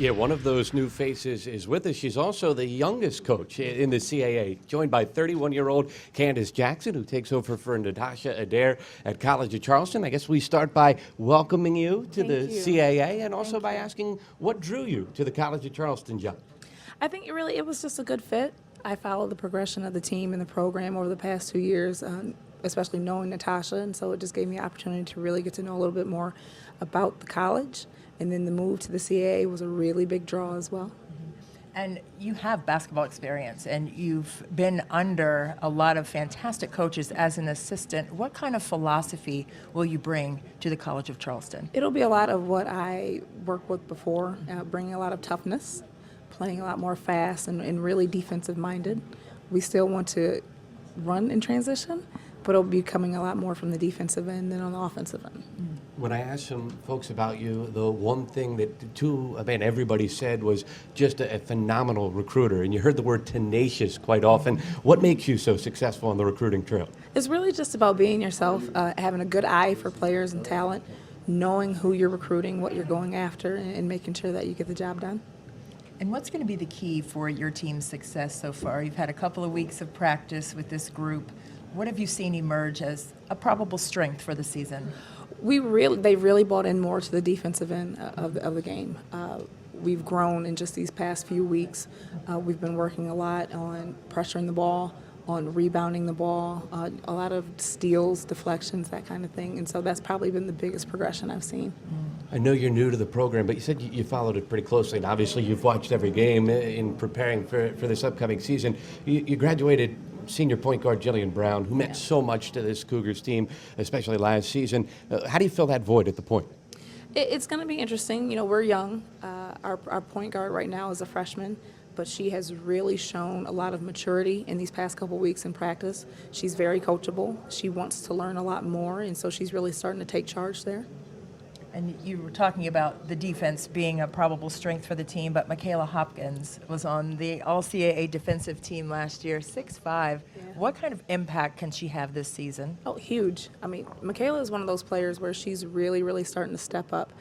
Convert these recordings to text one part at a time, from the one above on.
Yeah, one of those new faces is with us. She's also the youngest coach in the CAA, joined by 31-year-old Candice Jackson, who takes over for Natasha Adair at College of Charleston. I guess we start by welcoming you to the CAA and also by asking what drew you to the College of Charleston job. I think it was just a good fit. I followed the progression of the team and the program over the past 2 years, especially knowing Natasha, and so it just gave me an opportunity to really get to know a little bit more about the college. And then the move to the CAA was a really big draw as well. And you have basketball experience, and you've been under a lot of fantastic coaches as an assistant. What kind of philosophy will you bring to the College of Charleston? It'll be a lot of what I worked with before, bringing a lot of toughness, playing a lot more fast and really defensive-minded. We still want to run in transition, but it'll be coming a lot more from the defensive end than on the offensive end. When I asked some folks about you, the one thing that everybody said was just a phenomenal recruiter, and you heard the word tenacious quite often. What makes you so successful on the recruiting trail? It's really just about being yourself, having a good eye for players and talent, knowing who you're recruiting, what you're going after, and making sure that you get the job done. And what's going to be the key for your team's success so far? You've had a couple of weeks of practice with this group. What have you seen emerge as a probable strength for the season? They really bought in more to the defensive end of the game. We've grown in just these past few weeks. We've been working a lot on pressuring the ball, on rebounding the ball, a lot of steals, deflections, that kind of thing. And so that's probably been the biggest progression I've seen. I know you're new to the program, but you said you followed it pretty closely, and obviously you've watched every game in preparing for this upcoming season. You graduated senior point guard Jillian Brown, who meant so much to this Cougars team, especially last season. How do you fill that void at the point? It's going to be interesting. You know, we're young. Our point guard right now is a freshman, but she has really shown a lot of maturity in these past couple weeks in practice. She's very coachable. She wants to learn a lot more, and so she's really starting to take charge there. And you were talking about the defense being a probable strength for the team, but Michaela Hopkins was on the All-CAA defensive team last year, 6'5". Yeah. What kind of impact can she have this season? Oh, huge. I mean, Michaela is one of those players where she's really, really starting to step up.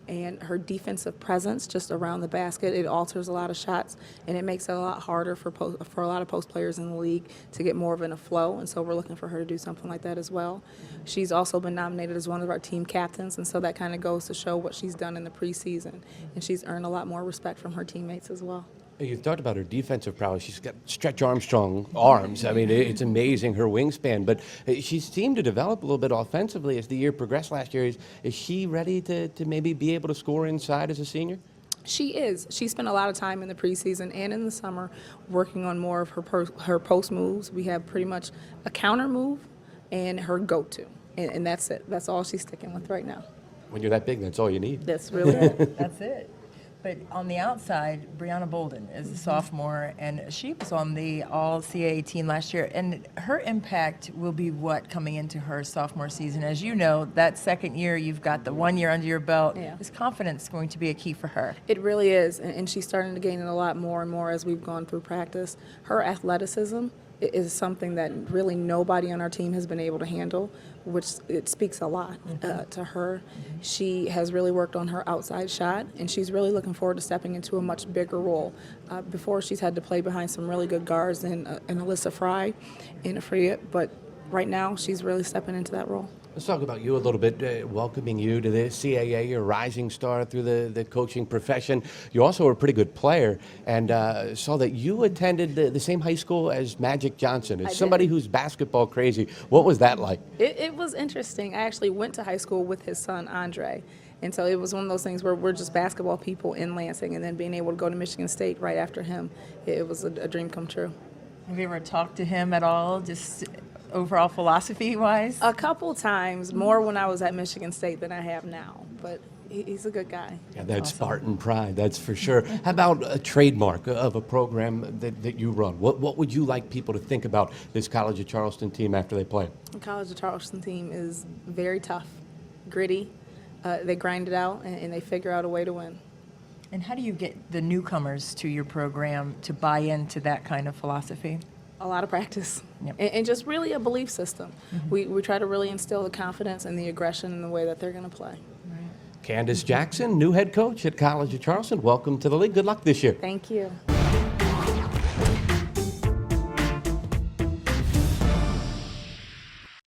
And her defensive presence just around the basket, it alters a lot of shots, and it makes it a lot harder for a lot of post players in the league to get more of in a flow, and so we're looking for her to do something like that as well. She's also been nominated as one of our team captains, and so that kind of goes to show what she's done in the preseason, and she's earned a lot more respect from her teammates as well. You've talked about her defensive prowess. She's got Stretch Armstrong arms. I mean, it's amazing, her wingspan. But she seemed to develop a little bit offensively as the year progressed last year. Is she ready to maybe be able to score inside as a senior? She is. She spent a lot of time in the preseason and in the summer working on more of her post moves. We have pretty much a counter move and her go-to. And that's it. That's all she's sticking with right now. When you're that big, that's all you need. That's really it. That's it. But on the outside, Brianna Bolden is a sophomore, and she was on the All-CAA team last year. And her impact will be what coming into her sophomore season? As you know, that second year, you've got the 1 year under your belt. Yeah. Is confidence going to be a key for her? It really is, and she's starting to gain it a lot more and more as we've gone through practice. Her athleticism is something that really nobody on our team has been able to handle, which it speaks a lot to her. She has really worked on her outside shot, and she's really looking forward to stepping into a much bigger role. Before, she's had to play behind some really good guards in Alyssa Fry and Afria, but right now she's really stepping into that role. Let's talk about you a little bit, welcoming you to the CAA. You're a rising star through the coaching profession. You also are a pretty good player, and saw that you attended the same high school as Magic Johnson. As somebody who's basketball crazy, what was that like? It was interesting. I actually went to high school with his son, Andre. And so it was one of those things where we're just basketball people in Lansing, and then being able to go to Michigan State right after him, it was a dream come true. Have you ever talked to him at all, just overall philosophy-wise? A couple times, more when I was at Michigan State than I have now, but he's a good guy. Yeah, that's awesome. Spartan pride, that's for sure. How about a trademark of a program that you run? What would you like people to think about this College of Charleston team after they play? The College of Charleston team is very tough, gritty. They grind it out, and they figure out a way to win. And how do you get the newcomers to your program to buy into that kind of philosophy? A lot of practice, and just really a belief system. We try to really instill the confidence and the aggression in the way that they're going to play. Right. Candice Jackson, new head coach at College of Charleston. Welcome to the league. Good luck this year. Thank you.